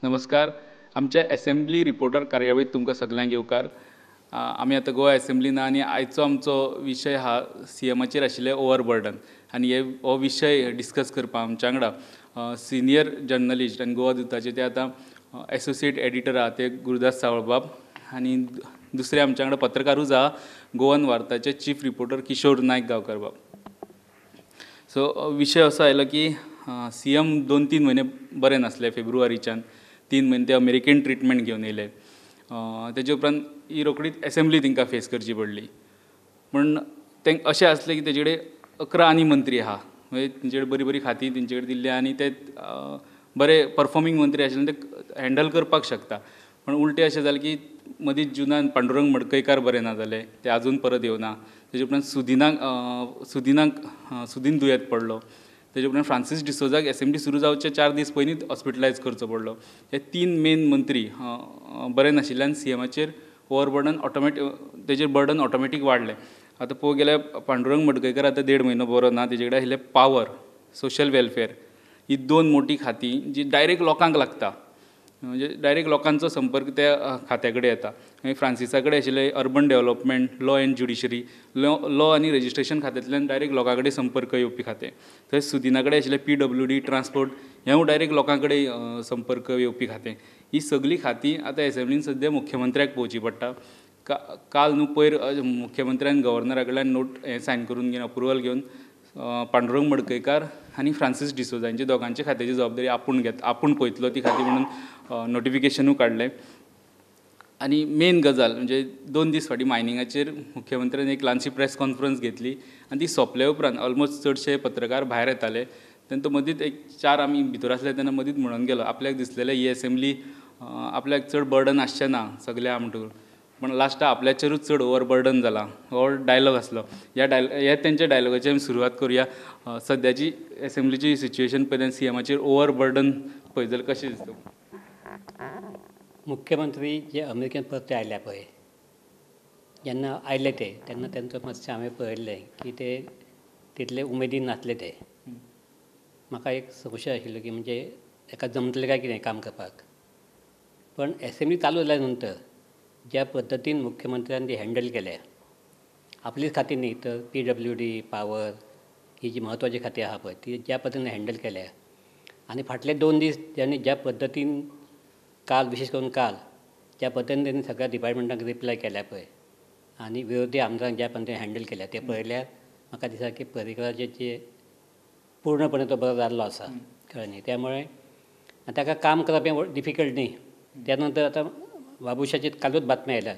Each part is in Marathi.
नमस्कार. आमच्या असेंब्ली रिपोर्टर कार्यावळीत तुमकां सगळ्यांक येवकार. आमी आतां गोवा असेंब्लीन आनी आयचो आमचो विशय हा सीएमाचेर आशिल्ले ओवरबर्डन आनी हो विशय डिस्कस करपाक आमच्या वांगडा सिनियर जर्नलिस्ट आनी गोवा दुताचे ते आतां एसोसिएट एडिटर आहा ते गुरुदास सावळबाब आनी दुसरे आमच्या वांगडा पत्रकारूच आहा Goan वार्ताचे chief reporter Kishore Naik Gaonkar बाब. सो विशय असो आयलो की सीएम 2-3 म्हयने बरे नासले फेब्रुवारीच्यान. 3 म्हयने ते अमेरिकेन ट्रिटमेंट घेवन येयले. तेजे उपरांत ही रोखडीच असेंब्ली तांकां फेस करची पडली. पूण तेंक अशें आसलें की तेजे कडेन 11 आनी मंत्री आहा, म्हणजे तेंचे कडेन बरी बरी खातीं तेंचे कडेन दिल्ली आनी ते बरे परफॉर्मिंग मंत्री आशिल्ले ते हँडल करपाक शकता. पण उलटें अशें जालें की मदींच जुनान पांडुरंग मडकयकार बरे ना जाले, ते आजून परत येवना. तेजे उपरांत सुदीन दुयेंत पडलो. तेजे उपरांत फ्रांसीस डिसोजाक असेंब्ली सुरू जावचे 4 दीस पयलींच हॉस्पिटलायज करचो पडलो. हे 3 मेन मंत्री बरे नाशिल्ल्यान सीएमाचेर ओवरबर्डन तेजेर बर्डन ऑटोमॅटीक वाडलें. आतां पळोवंक गेल्यार पांडुरंग मडकयकार आतां 1.5 म्हयनो बरो ना. तेजे कडेन आशिल्लें पावर, सोशल वेलफेअर ही 2 मोठी खातीं जी डायरेक्ट लोकांक लागता, म्हणजे डायरेक्ट लोकांचो संपर्क त्या खात्या कडेन येता. फ्रांसिसा कडेन आशिल्लें urban development, law end judiciary, law आनी रजिस्ट्रेशन खात्यांतल्यान डायरेक्ट लोकां कडेन संपर्क येवपी खातें. थंय सुदिना कडेन आशिल्लें PWD ट्रान्सपोर्ट हेंवूय डायरेक्ट लोकां कडेन संपर्क येवपी खातें. ही सगळीं खातीं आतां असेंब्लीन सद्या मुख्यमंत्र्याक पळोवची पडटा. काल न्हू पयर मुख्यमंत्र्यान गव्हर्नरा कडल्यान नोट सायन करून घेवन अप्रुवल घेवन पांडुरंग मडकयकार आनी फ्रांसीस डिसोजा हांची दोगांच्या खात्याची जबाबदारी आपूण पळयतलो ती खाती म्हणून नोटिफिकेशनूय काडलें. आनी मेन गजाल म्हणजे 2 दीस फाटीं मायनिंगाचेर मुख्यमंत्र्यान एक ल्हानशी प्रेस कॉन्फरन्स घेतली आनी ती सोंपल्या उपरांत ऑलमोस्ट चडशे पत्रकार भायर येताले. तेन्ना तो मदींच एक 4 आमी भितर आसले तेन्ना मदींच म्हणून गेलो आपल्याक दिसलेलें ही असेंब्ली आपल्याक चड बर्डन आसचें ना सगळें आहा म्हणटकूच. पण लास्टाक आपल्याचेरूच चड ओवरबर्डन जाला हो डायलॉग आसलो. हे तेंच्या डायलॉगाची आमी सुरवात करुया. सद्याची असेंब्लीची सिच्युएशन पळयल्यार सीएमाचेर ओवरबर्डन पळय जाल्यार कशें दिसता? मुख्यमंत्री जे अमेरिकेन परते आयल्या पळय, जेन्ना आयले तेन्ना तेंचो मातशें हांवें पळयल्लें की ते तितले उमेदीन नासले ते. म्हाका एक संशय आशिल्लो की म्हणजे एका जमतलें काय कितें काम करपाक. पण असेंब्ली चालू जाल्या नंतर ज्या पद्दतीन मुख्यमंत्र्यान ती हँडल केल्या, आपलीच खातीं न्ही तर PWD, पावर ही जी म्हत्वाची खातीं आहा पळय ती ज्या पद्दतीन हँडल केल्या आनी फाटले 2 दीस त्यांनी ज्या पद्दतीन विशेष करून काल ज्या पद्दतीन त्यांनी सगळ्या डिपार्टमेंटांक रिप्लाय केल्या पळय आनी विरोधी आमदारांक ज्या पद्दतीन हँडल केल्या ते पळयल्यार म्हाका दिसता की पर्रीकराचे जे पूर्णपणे तो बरो जाल्लो आसा, कळ्ळें न्ही. त्यामुळे ताका काम करप हें डिफिकल्ट न्ही. त्या नंतर आतां बाबुशाची कालूच बातमी आयल्या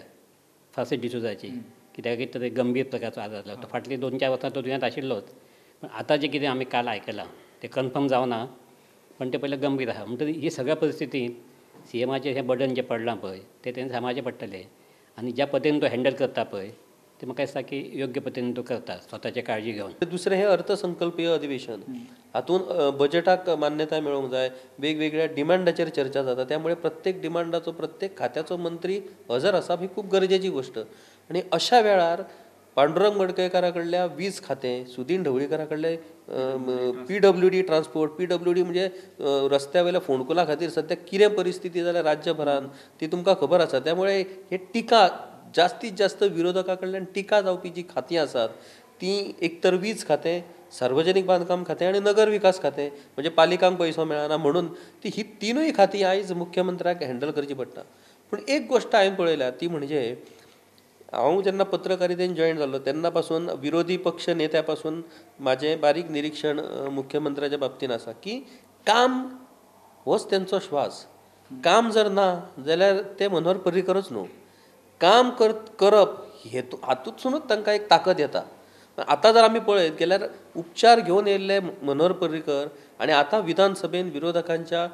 फ्रांसीस डिसोजाची की ताका कितें तरी गंभीर प्रकारचो आजार जालो. फाटलीं 2-4 वर्सां तो दुयेंत आशिल्लोच. पण आतां जें कितें आमी काल आयकलां तें कन्फर्म जावना, पण तें पयलें गंभीर आहा. म्हणटकीर ही सगळ्या परिस्थितींत सीएमाचेर हें बर्डन जें पडलां पळय तें तेणें सांबाळचें पडटलें. आनी ज्या पद्दतीन तो हँडल करता पळय ते म्हाका दिसता की योग्य पद्दतीन तो करता स्वताची काळजी घेवन. दुसरें हें अर्थसंकल्पीय अधिवेशन, हातूंत बजेटाक मान्यताय मेळोवंक जाय, वेगवेगळ्या डिमांडाचेर चर्चा जाता. त्यामुळे प्रत्येक डिमांडाचो प्रत्येक खात्याचो मंत्री हजर आसप ही खूब गरजेची गोश्ट. आनी अशा वेळार पांडुरंग मडकयकारा कडल्या वीज खातें, सुदीन ढवळीकारा कडलें PWD ट्रान्सपोर्ट, PWD म्हणजे रस्त्या वयल्या फोंडकुलां खातीर सद्या कितें परिस्थिती जाल्या राज्यभरान ती तुमकां खबर आसा. त्यामुळे हे टिका जास्तीत जास्त विरोधकां कडल्यान टिका जावपी जी खातीं आसात ती एक तर वीज खातें, सार्वजनीक बांदकाम खातें आनी नगर विकास खातें, म्हणजे पालिकांक पयसो मेळना म्हणून ही तिनूय खातीं आयज मुख्यमंत्र्याक हँडल करची पडटा. पूण एक गोश्ट हांवें पळयल्या ती म्हणजे हांव जेन्ना पत्रकारितेन जॉयन जाल्लो तेन्ना पासून विरोधी पक्ष नेत्या पासून म्हाजें बारीक निरीक्षण मुख्यमंत्र्याच्या बाबतीन आसा की काम होच तेंचो श्वास. काम जर ना जाल्यार ते मनोहर पर्रीकरच न्हू. काम करप हातूंतसूनच तांकां एक ताकद येता. आतां जर आमी पळयत गेल्यार उपचार घेवन येयल्ले मनोहर पर्रीकर आनी आतां विधानसभेन विरोधकांच्या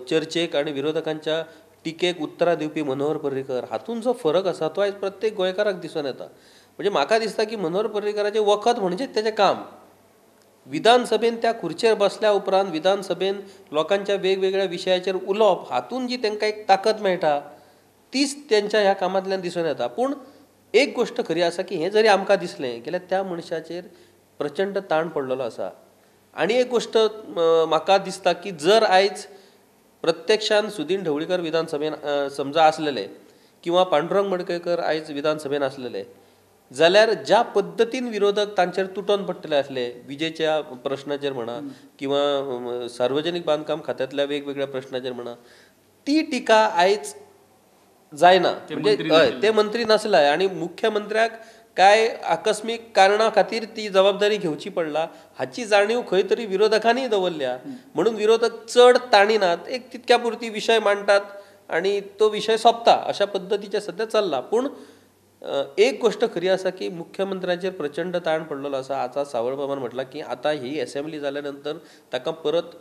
चर्चेक आनी विरोधकांच्या टिकेक उतरां दिवपी मनोहर पर्रीकर, हातूंत जो फरक आसा तो आयज प्रत्येक गोंयकाराक दिसून येता. म्हणजे म्हाका दिसता की मनोहर पर्रीकराचें वखद म्हणजेच तेजें काम. विधानसभेन त्या खुर्चेर बसल्या उपरांत विधानसभेन लोकांच्या वेगवेगळ्या विशयाचेर उलोवप, हातूंत जी तांकां एक ताकद मेळटा तीच तेंच्या ह्या कामांतल्यान दिसून येता. पूण एक गोश्ट खरी आसा की हें जरी आमकां दिसलें जाल्यार त्या मनशाचेर प्रचंड ताण पडलेलो आसा. आनी एक गोश्ट म्हाका दिसता की जर आयज प्रत्यक्षान सुदीन ढवळीकर विधानसभेन समजा असलेले किंवा पांडुरंग मडकयकर आयज विधानसभेन असलेले जाल्यार ज्या पद्दतीन विरोधक तांचेर तुटोन पडटले असले विजेच्या प्रश्नाचेर म्हणा किंवा सार्वजनीक बांदकाम खात्यांतल्या वेगवेगळ्या प्रश्नाचेर म्हणा ती टिका आयज जायना म्हणजे ते मंत्री नासलाय आणि मुख्यमंत्र्याक काय आकस्मिक कारणां खातीर ती जबाबदारी घेवची पडला हाची जाणीव खंय तरी विरोधकांनी दवरल्या म्हणून विरोधक चड ताणिनात एक तितक्या पुरती विशय मांडटात आणि तो विषय सोंपता अशा पद्दतीचे सध्या चल्ला पूण एक गोष्ट खरी आसा की मुख्यमंत्र्याचेर प्रचंड ताण पडलेलो आसा आता सावळबाबान म्हटलां की आता ही असेंब्ली जाल्या नंतर ताका परत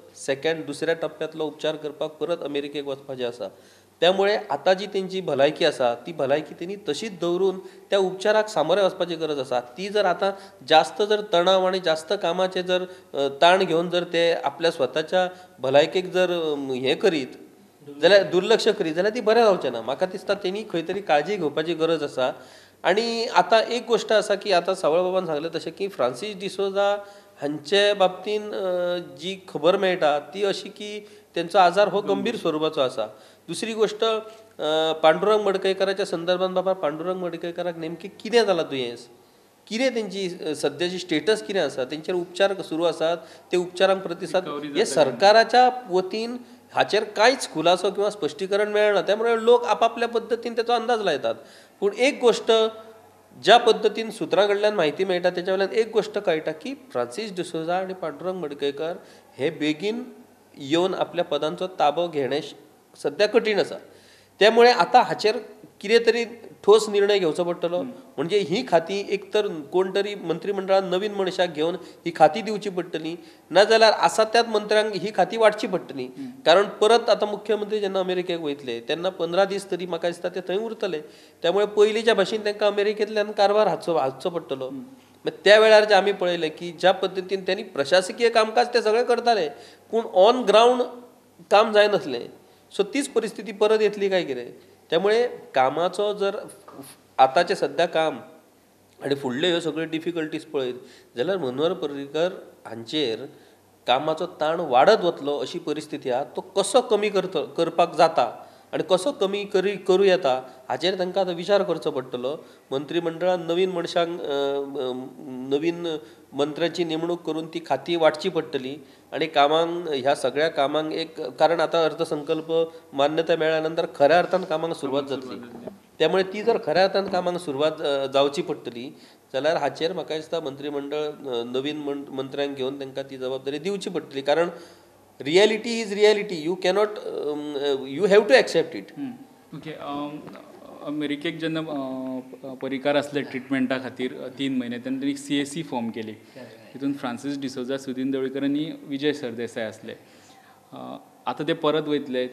दुसऱ्या टप्प्यातलो उपचार करपाक परत अमेरिकेक वचपाचें आसा त्यामुळे आता जी त्यांची भलायकी आसा ती भलायकी त्यांनी तशीच दवरून त्या उपचाराक सामोरे वचपाची गरज आसा ती जर आता जास्त जर तणाव आणि जास्त कामाचे जर ताण घेवन जर ते आपल्या स्वताच्या भलायकेक जर हे करीत जाल्यार दुर्लक्ष करीत जाल्यार ती बरें जावचें ना म्हाका दिसता तेणी खंय तरी काळजी घेवपाची गरज आसा आणि आता एक गोष्ट आसा की आता सावळबाबान सांगलें तशें की फ्रांसीस डिसोजा हांचे बाबतीन जी खबर मेळटा ती अशी की त्यांचो आजार हो गंभीर स्वरुपाचो आसा दुसरी गोष्ट पांडुरंग मडकयकराच्या संदर्भात बाबा पांडुरंग मडकयकराक नेमकें कितें जालां दुयेंस कितें तेंची सद्याची स्टेटस कितें आसा तेंचेर उपचार सुरू आसात ते उपचारांक प्रतिसाद हे सरकाराच्या वतीन हाचेर कांयच खुलासो किंवा स्पश्टीकरण मेळना त्यामुळे लोक आपापल्या पद्दतीन तेचो अंदाज लायतात पूण एक गोष्ट ज्या पद्दतीन सुत्रां कडल्यान म्हायती मेळटा तेच्या वयल्यान एक गोष्ट कळटा की फ्रांसीस डिसोजा आनी पांडुरंग मडकयकर हे बेगीन येवन आपल्या पदांचो ताबो घेणे सध्या कठीण आसा त्यामुळे आता हाचेर कितें तरी ठोस निर्णय घेवचो पडटलो म्हणजे ही खाती एक तर कोण तरी मंत्रिमंडळान नवीन मनशाक घेवन ही खाती दिवची पडटली नाजाल्यार आसा त्याच मंत्र्यांक ही खाती वाडची पडटली कारण परत आता मुख्यमंत्री जेन्ना अमेरिकेक वयतले तेन्ना 15 दीस तरी म्हाका दिसता ते थंय उरतले त्यामुळे पयलींच्या भाशेन तांकां अमेरिकेंतल्यान कारभार हाडचो पडटलो त्या वेळार जे आमी पळयलें की ज्या पद्दतीन त्यांनी प्रशासकीय कामकाज ते सगळे करताले पूण ऑन ग्राउंड काम जायनासलें सो तीच परिस्थिती परत येतली काय कितें त्यामुळे कामाचो जर आतांचें सध्या काम आनी फुडल्यो ह्यो सगळ्यो डिफिकल्टीज पळयत जाल्यार मनोहर पर्रीकर हांचेर कामाचो ताण वाडत वतलो अशी परिस्थिती आहा तो कसो कमी करपाक जाता आनी कसो कमी करूं येता हाचेर तांकां आतां विचार करचो पडटलो मंत्रिमंडळान नवीन मनशांक नवीन मंत्र्याची नेमणूक करून ती खाती वाडची पडटली आनी कामांक ह्या सगळ्या कामांक एक कारण आतां अर्थसंकल्प मान्यता मेळ्ळ्या नंतर खऱ्या अर्थान कामांक सुरवात जातली त्यामुळे ती जर खऱ्या अर्थान कामांक सुरवात जावची पडटली जाल्यार हाचेर म्हाका दिसता मंत्रिमंडळ नवीन मंत्र्यांक घेवन तांकां ती जबाबदारी दिवची पडटली कारण reality is reality you cannot you have to accept it okay अमेरिकेक जेन्ना परिकार असले ट्रिटमेंटा खातीर 3 महिने तेन्ना त्यांनी CAC फॉर्म केली तितून फ्रांसीस डिसोजा सुदीन ढवळीकर आनी विजय सरदेसाय असले आता ते परत वयतले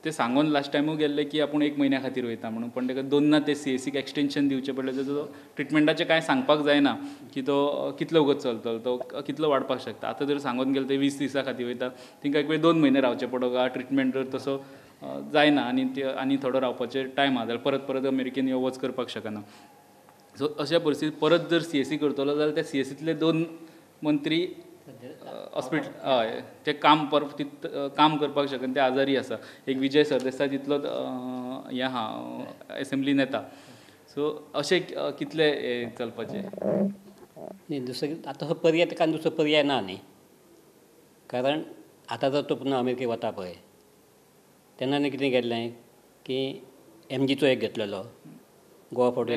ते सांगून लास्ट टायमूय गेल्ले की आपूण 1 महिन्या खातीर वयता म्हणून पण ताका दोनना ते CACक एक्सटेंशन दिवचें पडलें ताजो ट्रिटमेंटाचें कांय सांगपाक जायना की तो कितलो वगत चलतलो तो कितलो वाडपाक शकता आतां जर सांगून गेले ते 20 दिसां खातीर वयता तांकां एक वेळ 2 महिने रावचें पडो गा ट्रिटमेंट जर तसो जायना आनी थोडो रावपाचें टायम आहा जाल्यार परत अमेरिकेन यो वच करपाक शकना सो अशा परिस्थितीत परत जर CAC करतलो जाल्यार त्या CACतले 2 मंत्री हॉस्पिटल हय ते काम करपाक शकना ते आजारी आसा एक विजय सरदेसाय तितलो हे आहा असेंब्लीन येता सो अशें कितले चलपाचें न्ही दुसरें आतां हो पर्याय ताका दुसरो पर्याय ना न्ही कारण आतां जर तो पुन्हा अमेरिकेक वता पळय तेन्ना न्ही कितें केल्लें की MGचो एक घेतलेलो गोवा फोटो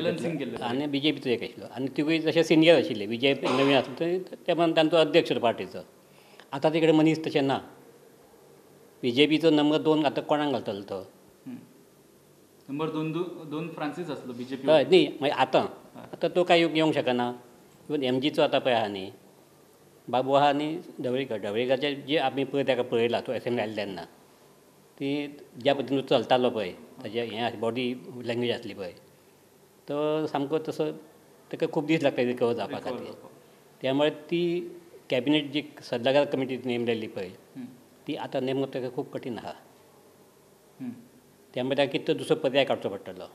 आनी BJPचो एक आशिल्लो आनी तिवूय तशें सिनियर आशिल्ले विजय नवीन आसले ते तांचो अध्यक्ष पार्टीचो आतां तिकडे मनीस तशें ना BJPचो नंबर 2 आतां कोणाक घालतलो तो नंबर 2 फ्रांसीस आसलो BJP हय न्ही मागीर आतां तो कांय येवंक शकना इवन MGचो आतां पळय आहा न्ही बाबू आहा न्ही ढवळीकरचे जे आमी पळय ताका पळयला तो असेंब्ली आयले तेन्ना ती ज्या पद्दतीन चलतालो पळय ताजें हें बॉडी लँग्वेज आसली पळय तो सामको तसो ताका खूब दीस लागता रिकवर जावपा खातीर त्यामुळे ती कॅबिनेट जी सल्लागार कमिटी नेमलेली पळय ती आतां नेमूंक ताका खूब कठीण आहा त्यामुळे ताका कितें दुसरो पर्याय काडचो पडटलो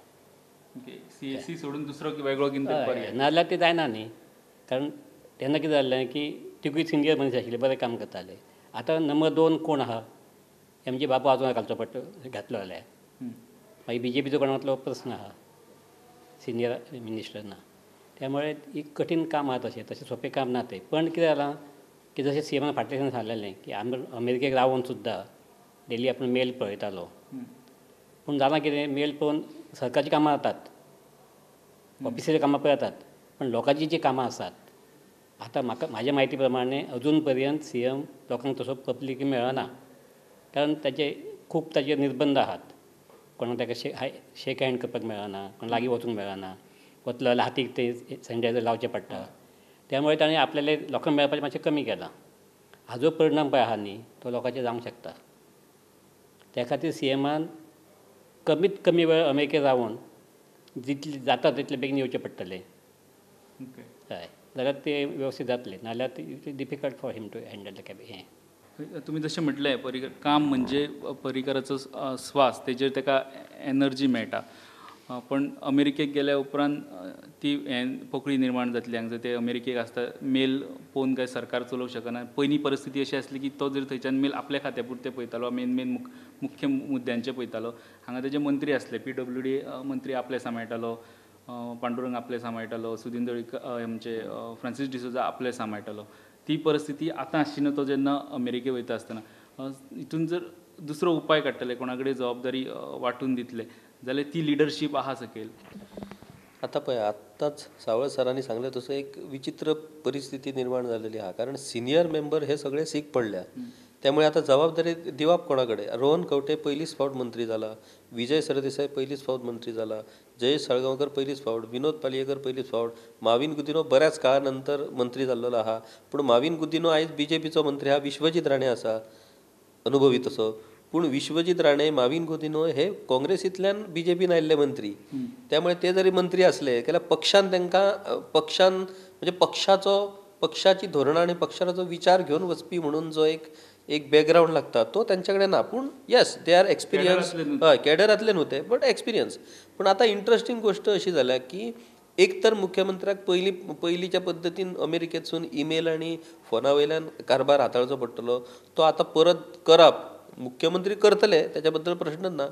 CAC सोडून दुसरो वेगळो कितें पर्याय नाजाल्यार ते जायना न्ही कारण तेन्ना कितें जाल्लें की तिगूय सिनियर मनीस आशिल्ले बरें काम करताले आतां नंबर 2 कोण आहा एम जी बाबू आजून घालचो पडटा घातलो जाल्यार मागीर बी जे पीचो कोणातलो प्रस्न आहा सिनियर मिनिस्टर ना त्यामुळे एक कठीण काम आहा तशें सोंपें काम ना तें पण कितें जालां की जशें सी एमान फाटल्या दिसांनी सांगलेलें की अमेरिकेक रावून सुद्दां डेली आपण मेल पळयतालो पूण जालां कितें मेल पळोवन सरकारची कामां जातात ऑफिसाची कामां पळय जातात पण लोकांची जी कामां आसात आतां म्हाज्या म्हायती प्रमाणे अजून पर्यंत सी एम लोकांक तसो पब्लीक मेळना कारण ताचे निर्बंध आहात कोणाक ताका शेक हँड करपाक मेळना कोण लागीं वचूंक मेळना वतलो जाल्यार हातीक ते सॅनिटायझर लावचें पडटा त्यामुळे ताणें आपल्याले लोकांक मेळपाचें मातशें कमी केलां हाजो परिणाम पळय आहा न्ही तो लोकांचेर जावंक शकता त्या खातीर सी एमान कमीत कमी वेळ अमेरिकेत रावून जितलें जाता तितलें बेगीन येवचें पडटलें हय जाल्यार तें वेवस्थीत जातलें नाजाल्यार it is difficult for him to handle the हें तुम्ही जशें म्हटलें काम म्हणजे परिकराचो स्वास तेजेर ताका एनर्जी मेळटा पण अमेरिकेक गेल्या उपरांत ती पोकळी निर्माण जातली हांगा ते अमेरिकेक आसता मेल पळोवन काय सरकार चलोवंक शकना पयलीं परिस्थिती अशी आसली की तो जर थंयच्यान मेल आपल्या खात्या पुरते पळयतालो मेन मुख्य मुद्द्यांचे पळयतालो हांगा तेजे मंत्री आसले PWD मंत्री आपले सांबाळटालो पांडुरंग आपले सांबाळटालो सुदीन आमचे फ्रांसीस डिसोजा आपले सांबाळटालो ती परिस्थिती आतां आशिना तो जेन्ना अमेरिके वयता आसतना हितून जर दुसरो उपाय काडटले कोणा कडेन जबाबदारी वांटून दितले जाल्यार ती लिडरशीप आहा सकयल आता पळय आत्ताच सावळ सरांनी सांगलें तसं एक विचित्र परिस्थिती निर्माण झालेली आहा कारण सिनियर मेंबर हे सगळे सीक पडल्या त्यामुळे आता जबाबदारी दिवप कोणाकडे रोहन खंवटे पयलीच फावट मंत्री जाला विजय सरदेसाय पयलीच फावट मंत्री जाला जयेश साळगांवकर पयलीच फावट विनोद पालयेकर पयलीच फावट माविन गुदिनो बऱ्याच काळा नंतर मंत्री जाल्लो आहा पूण माविन गुदिनो आयज BJPचो मंत्री हा विश्वजीत राणे आसा अनुभवी तसो पूण विश्वजीत राणे माविन गुदिनो हे काँग्रेसींतल्यान BJPन आयिल्ले मंत्री त्यामुळे ते जरी मंत्री असले जाल्यार पक्षान तांकां म्हणजे पक्षाची धोरणां आनी पक्षाचो जो विचार घेवन वचपी म्हणून जो एक बॅकग्रावंड लागता तो तेंच्या कडेन ना पूण येस दे आर एक्सपिरियन्स हय कॅडरांतले न्हू ते बट एक्सपिरियन्स पूण आतां इंट्रस्टींग गोश्ट अशी जाल्या की एक तर मुख्यमंत्र्याक पयलींच्या पद्दतीन अमेरिकेतसून ईमेल आनी फोना वयल्यान कारभार हाताळचो पडटलो तो आतां परत करप मुख्यमंत्री करतले त्याच्या बद्दल प्रश्नच ना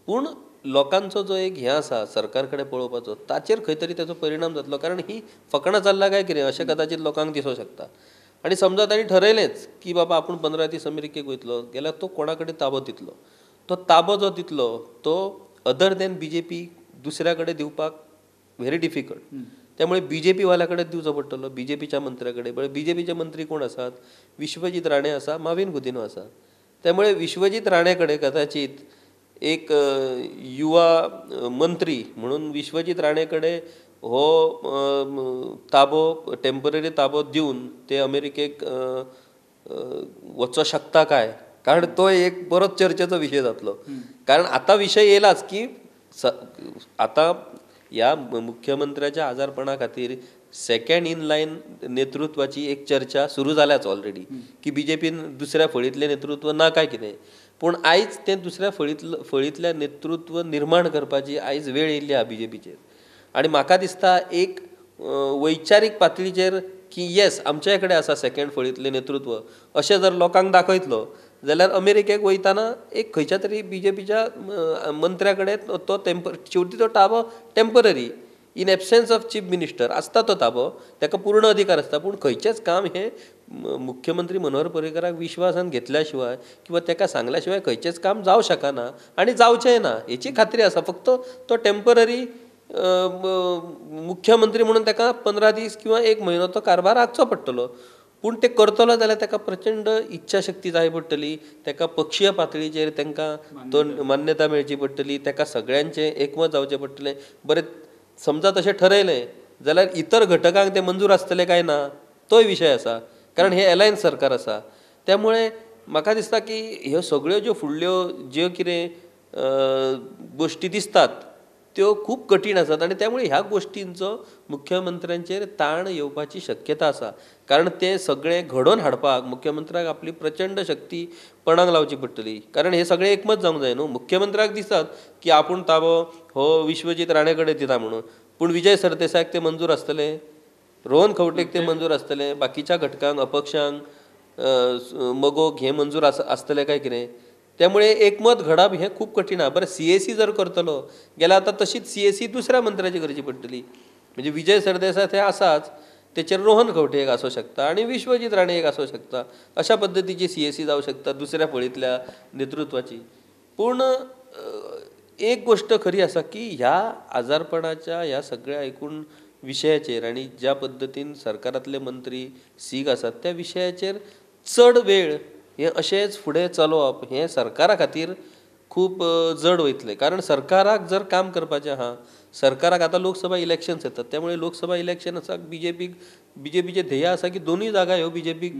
पूण लोकांचो जो एक हें आसा सरकार कडेन पळोवपाचो ताचेर खंय तरी ताचो परिणाम जातलो कारण ही फकाणां चल्ला काय कितें अशें कदाचित लोकांक दिसूंक शकता आनी समजा तांणी ठरयलेंच की बाबा आपूण 15 दीस अमेरिकेक वयतलो गेल्यार तो कोणा कडेन ताबो दितलो तो ताबो जो दितलो तो अदर दॅन BJP दुसऱ्या कडेन दिवपाक व्हेरी डिफिकल्ट त्यामुळे BJP वाल्या कडेन दिवचो पडटलो BJPच्या मंत्र्या कडेन पण BJPचे मंत्री कोण आसात विश्वजीत राणे आसा माविन गुदिनो आसा त्यामुळे विश्वजीत राणे कडेन कदाचित एक युवा मंत्री म्हणून विश्वजीत राणे कडेन हो ताबो टेम्पररी ताबो दिवन ते अमेरिकेक वचो शकता काय कारण तो एक बरोच चर्चेचो विशय जातलो कारण आता विषय येयलाच की आता ह्या मुख्यमंत्र्याच्या आजारपणा खातीर सेकंड इन लायन नेतृत्वाची एक चर्चा सुरू जाल्याच ऑलरेडी की BJPन दुसऱ्या फळीतलें नेतृत्व ना काय कितें पूण आयज तें दुसऱ्या फळीतल्या नेतृत्व निर्माण करपाची आयज वेळ येयल्ली आहा BJPचेर आनी म्हाका दिसता एक वैचारीक पातळीचेर की येस आमच्या कडेन आसा सेकंड फळीतलें नेतृत्व अशें जर लोकांक दाखयतलो जाल्यार अमेरिकेक वयताना एक खंयच्या तरी BJPच्या मंत्र्या कडेन तो शेवटी तो ताबो temporary in absence of chief minister आसता तो ताबो ताका पूर्ण अधिकार आसता पूण खंयचेच काम हे मुख्यमंत्री मनोहर पर्रीकराक विश्वासान घेतल्या शिवाय किंवा ताका सांगल्या शिवाय खंयचेच काम जावं शकना आनी जावचेंय ना हेची खात्री आसा फक्त तो टेम्पररी मुख्यमंत्री म्हणून ताका 15 दीस किंवा 1 म्हयनो तो कारभार आखचो पडटलो पूण ते करतलो जाल्यार ताका प्रचंड इच्छाशक्ती जाय पडटली ताका पक्षीय पातळीचेर तांकां तो मान्यता मेळची पडटली ताका सगळ्यांचें एकमत जावचें पडटलें बरें समजा तशें ठरयलें जाल्यार इतर घटकांक ते मंजूर आसतले काय ना तोय विशय आसा कारण हे अलायन्स सरकार आसा त्यामुळे म्हाका दिसता की ह्यो सगळ्यो ज्यो फुडल्यो ज्यो कितें गोश्टी दिसतात त्यो खूब कठीण आसात आनी त्यामुळे ह्या गोश्टींचो मुख्यमंत्र्यांचेर ताण येवपाची शक्यता आसा कारण ते सगळे घडोवन हाडपाक मुख्यमंत्र्याक आपली प्रचंड शक्ती पणाक लावची पडटली कारण हे सगळे एकमत जावंक जाय न्हू मुख्यमंत्र्याक दिसतात की आपूण ताबो हो विश्वजीत राणे कडेन दिता म्हणून पूण विजय सरदेसायक ते मंजूर आसतले रोहन खंवटेक ते मंजूर आसतले बाकीच्या घटकांक अपक्षांक मगोक हे मंजूर आसतले काय कितें त्यामुळे एकमत घडप हें खूब कठीण आहा. बरें CSE जर करतलो जाल्यार आतां तशीच CSE दुसऱ्या मंत्र्याची करची पडटली. म्हणजे विजय सरदेसाय थंय आसाच, तेचेर रोहन खंवटे एक आसूं शकता आनी विश्वजीत राणे एक आसूं शकता. अशा पद्दतीची CSE जावं शकता दुसऱ्या फळींतल्या नेतृत्वाची. पूण एक गोश्ट खरी आसा की ह्या आजारपणाच्या ह्या सगळ्या एकूण विशयाचेर आनी ज्या पद्दतीन सरकारांतले मंत्री सीग आसात त्या विशयाचेर चड वेळ हें अशेंच फुडें चलोवप हें सरकारा खातीर खूब जड वयतलें. कारण सरकाराक जर काम करपाचें आहा, सरकाराक आतां लोकसभा इलेक्शन्स येतात, त्यामुळे लोकसभा इलेक्शन्साक बीजेपीचें ध्येय आसा की दोनूय जागा ह्यो बीजेपीक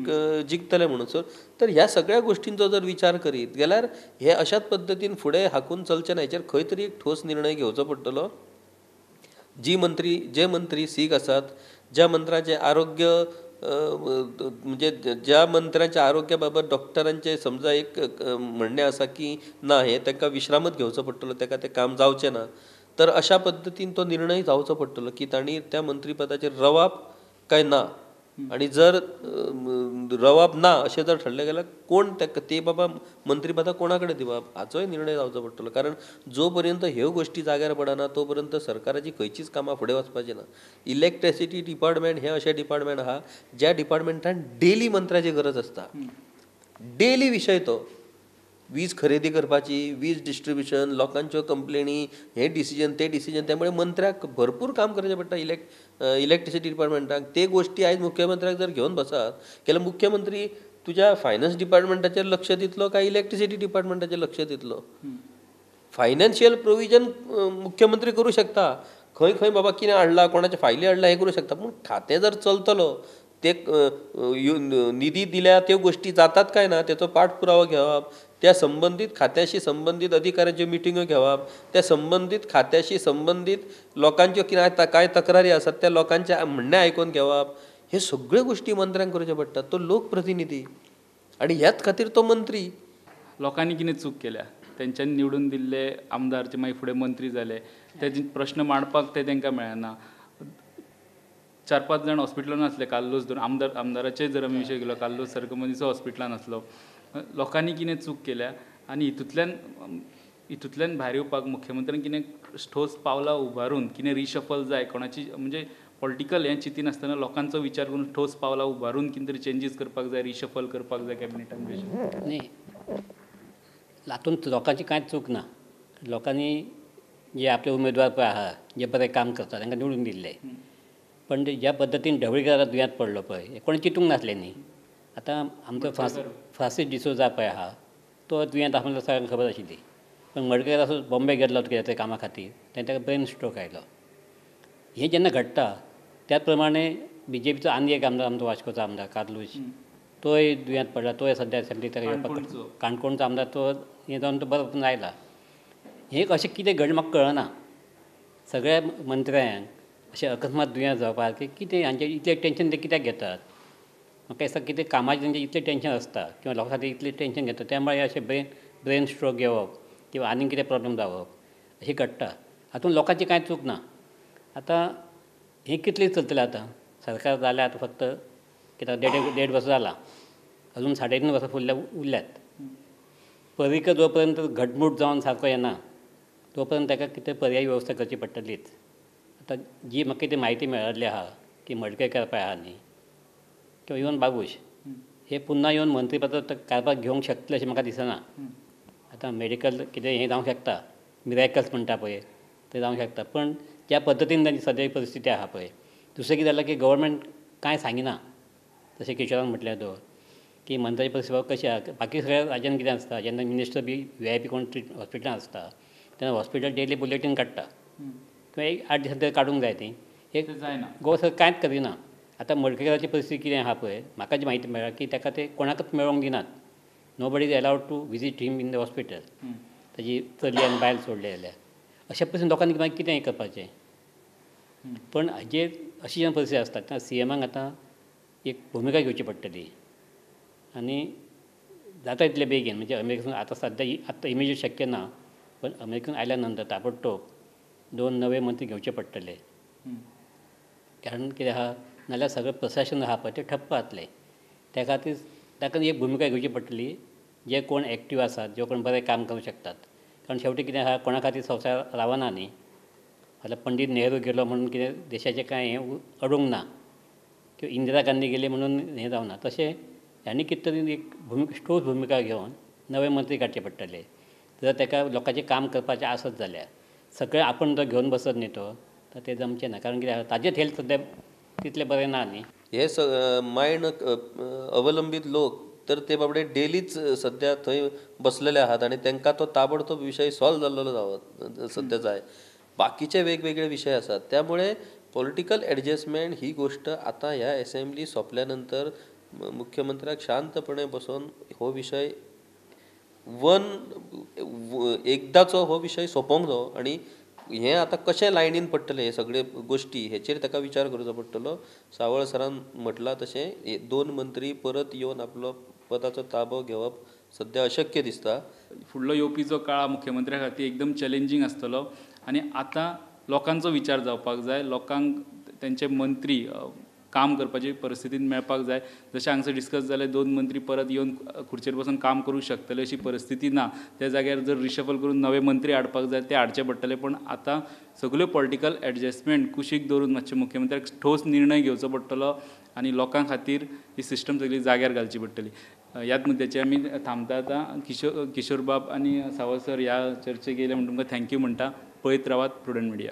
जिखतले म्हणून. तर ह्या सगळ्या गोश्टींचो जर विचार करीत जाल्यार हे अशाच पद्दतीन फुडें हाकून चलचें ना. हेचेर खंय तरी एक ठोस निर्णय घेवचो पडटलो. जे मंत्री सीग आसात, ज्या मंत्र्याचें आरोग्य म्हणजे ज्या मंत्र्याच्या आरोग्या बाबत डॉक्टरांचें समजा एक म्हणणें आसा की ना हें तांकां विश्रामच घेवचो पडटलो, ताका तें काम जावचें ना, तर अशा पद्दतीन तो निर्णय जावचो पडटलो की तांणी त्या मंत्रीपदाचेर रवाप काय ना. आनी जर रवाप ना अशें जर ठरलें जाल्यार कोण ते बाबा मंत्रीपदां कोणा कडेन दिवप हाचोय निर्णय जावचो पडटलो. कारण जो पर्यंत ह्यो गोश्टी जाग्यार पडना तो पर्यंत सरकाराची खंयचीच कामां फुडें वचपाची ना. इलेक्ट्रिसिटी डिपार्टमेंट हें अशें डिपार्टमेंट आहा ज्या डिपार्टमेंटान डेली मंत्र्याची गरज आसता. डेली विशय तो वीज खरेदी करपाची, वीज डिस्ट्रिब्युशन, लोकांच्यो कंप्लेनी, हें डिसिजन तें डिसिजन. त्यामुळे मंत्र्याक भरपूर काम करचें पडटा इलेक्ट्रिसिटी डिपार्टमेंटाक. ते गोश्टी आयज मुख्यमंत्र्याक जर घेवन बसत जाल्यार मुख्यमंत्री तुज्या फायनान्स डिपार्टमेंटाचेर लक्ष दितलो काय इलेक्ट्रिसिटी डिपार्टमेंटाचेर लक्ष दितलो. फायनान्शियल प्रोविजन मुख्यमंत्री करूं शकता, खंय खंय बाबा कितें हाडलां, कोणाचे फायली हाडला हें करूं शकता. पूण खातें जर चलतलो, ते निधी दिल्या त्यो गोश्टी जातात काय ना तेचो पाठपुरावो घेवप, त्या संबंधीत खात्याशी संबंधीत अधिकाऱ्यांच्यो मिटिंग्यो घेवप, त्या संबंधीत खात्याशी संबंधीत लोकांच्यो कांय तक्रारी आसात त्या लोकांचे म्हणणें आयकून घेवप, हे सगळ्यो गोश्टी मंत्र्यांक करच्यो पडटात. तो लोकप्रतिनिधी आनी ह्याच खातीर तो मंत्री. लोकांनी कितें चूक केल्या, तेंच्यांनी निवडून दिल्ले आमदार जे मागीर फुडें मंत्री जाले तेजे प्रश्न मांडपाक ते तांकां मेळना. 4-5 जाण हॉस्पिटलान आसले काल्लोच धरून. आमदाराचेय जर आमी विशय केलो, काल्लोच सारको मनीसो हॉस्पिटलान आसलो. लोकांनी कितें चूक केल्या आनी हितूंतल्यान भायर येवपाक मुख्यमंत्र्यान कितें ठोस पावलां उबारून कितें रिशफल जाय, कोणाची म्हणजे पॉलिटिकल हें चिंती नासतना लोकांचो विचार करून ठोस पावलां उबारून कितें तरी चेंजीस करपाक जाय, रिशफल करपाक जाय कॅबिनेटान बी. न्ही, हातूंत लोकांची कांयच चूक ना. लोकांनी जे आपले उमेदवार पळय आहा, जे बरें काम करता तांकां निवडून दिल्ले. पण ज्या पद्दतीन ढवळीकाराक दुयेंत पडलो पळय हें कोणी चिंतूंक नासलें न्ही. आतां आमचो फ्रांसीस डिसोजा पळय आहा, तो दुयेंत आहा म्हणल्यार सगळ्यांक खबर आशिल्ली. पण मडकयकार असो बॉम्बे गेल्लो कित्याक कामा खातीर, ताका ब्रेन स्ट्रोक आयलो. हें जेन्ना घडटा त्याच प्रमाणे BJPचो आनी एक आमदार, आमचो वास्कोचो आमदार कार्लूस, तोय दुयेंत पडला. तोय सद्या असेंब्लीक काणकोणचो आमदार, तो हें जावन तो बरो आयला. हें अशें कितें घडलें म्हाका कळना. सगळ्या मंत्र्यांक अशें अकस्मात दुयेंत जावपाक की कितें हांचें इतलें टेन्शन ते कित्याक घेतात. म्हाका दिसता कितें कामाचें तेंचें इतलें टेन्शन आसता किंवा लोकां खातीर इतलें टेन्शन घेता त्या मुळे अशें ब्रेन स्ट्रोक येवप किंवा आनीक कितें प्रॉब्लेम जावप अशें घडटा. हातूंत लोकांची कांय चूक ना. आतां हें कितलें चलतलें आतां. सरकार जालें आतां फक्त कित्याक 1.5 वर्स जालां, अजून 3.5 वर्सां फुडल्या उरल्यात. पर्रीकर जो पर्यंत घटमूट जावन सारको येना तो पर्यंत ताका कितें पर्यायी वेवस्था करची पडटलीच. आतां जी म्हाका कितें म्हायती मेळिल्ली आहा की मडकयकार पळय आहा न्ही किंवा इवन बाबूश, हे पुन्हा येवन मंत्रीपद कारभार घेवंक शकतले अशें म्हाका दिसना. आतां मेडिकल कितें हें जावंक शकता, मिरेकल्स म्हणटा पळय तें जावंक शकता. पण ज्या पद्दतीन तांची सद्याची परिस्थिती आहा पळय, दुसरें कितें जालां की गव्हर्मेंट कांय सांगिना. जशें किशोरान म्हटलें तो की मंत्र्याची परिस्थिती कशी आहा. बाकी सगळ्या राज्यांत कितें आसता, जेन्ना मिनिस्टर बी VIP कोण हॉस्पिटलान आसता तेन्ना हॉस्पिटल डेली बुलेटीन काडटा किंवा एक 8 दिसां तरी काडूंक जाय ती. एक जायना गोवा सरकार कांयच करिना. आतां मडकयकाराची परिस्थिती कितें आहा पळय, म्हाका जी म्हायती मेळ्ळा की ताका ते कोणाकच मेळोंक दिनात. Nobody is allowed to visit him in the hospital. ताजी चली आनी बायल सोडले जाल्यार अशा परिस्थितीन लोकांनी मागीर कितें हें करपाचें. पण हाजेर अशी जेन्ना परिस्थिती आसता तेन्ना CMाक आतां एक भुमिका घेवची पडटली आनी जाता तितले बेगीन. म्हणजे अमेरिकेसून आतां सद्या आतां इमिजिएट शक्य ना, पण अमेरिकेन आयल्या नंतर ताबडतोब 2 नवे मंत्री घेवचे पडटले. कारण कितें आहा, नाजाल्यार सगळें प्रशासन आहा पळय तें ठप्प जातलें. त्या खातीर ताका एक भुमिका घेवची पडटली जे कोण ॲक्टिव्ह आसात जे कोण बरें काम करूंक शकतात. कारण शेवटी कितें आहा, कोणा खातीर संवसार रावना न्ही. फाल्यां पंडीत नेहरू गेलो म्हणून कितें देशाचें कांय हें अडूंक ना, किंवा इंदिरा गांधी गेली म्हणून हें जावना. तशें ह्यांनी कितें तरी एक ठोस भुमिका घेवन नवे मंत्री काडचे पडटले. जर ताका लोकांचें काम करपाचें आसत जाल्यार सगळें आपण जर घेवन बसत न्ही तो, तर तें जमचें ना. कारण कितें आहा, ताजेंच हेल्थ सद्या तितलें बरें ना न्ही. हे मायंड अवलंबीत लोक तर ते बाबडे डेलीच सध्या थंय बसलेले आहात आणि तांकां तो ताबडतोब विषय सॉल्व जाल्लो जावं सध्या जाय. बाकीचे वेगवेगळे विषय आसात. त्यामुळे पॉलिटिकल ॲडजस्टमेंट ही गोष्ट आता ह्या असेंब्ली सोंपल्यानंतर मुख्यमंत्र्याक शांतपणे बसून हो विषय एकदाचो हो विषय सोंपोवंक जायो आणि हें आतां कशें लायनीन पडटलें हे सगळे गोश्टी हेचेर ताका विचार करचो पडटलो. सावळ सरान म्हटलां तशें 2 मंत्री परत येवन आपलो पदाचो ताबो घेवप सध्या अशक्य दिसता. फुडलो येवपीचो काळ मुख्यमंत्र्या खातीर एकदम चॅलेंजींग आसतलो आनी आतां लोकांचो विचार जावपाक जाय. लोकांक तेंचे मंत्री काम करपाची परिस्थितीन मेळपाक जाय. जशें हांगसर डिस्कस जालें 2 मंत्री परत येवन खुर्चेर बसून काम करूंक शकतले अशी परिस्थिती ना. त्या जाग्यार जर रिशफल करून नवे मंत्री हाडपाक जाय ते हाडचे पडटले. पण आतां सगल्यो पॉलिटिकल ॲडजस्टमेंट कुशीक दवरून मातशें मुख्यमंत्र्याक ठोस निर्णय घेवचो पडटलो आनी लोकां खातीर ही सिस्टम सगळी जाग्यार घालची पडटली. ह्याच मुद्द्याचेर आमी थांबता आतां. किशोर बाब आनी सावळ सर ह्या चर्चेक येयले म्हणून तुमकां थँक्यू म्हणटा. पळयत रावात प्रुडंट मिडिया.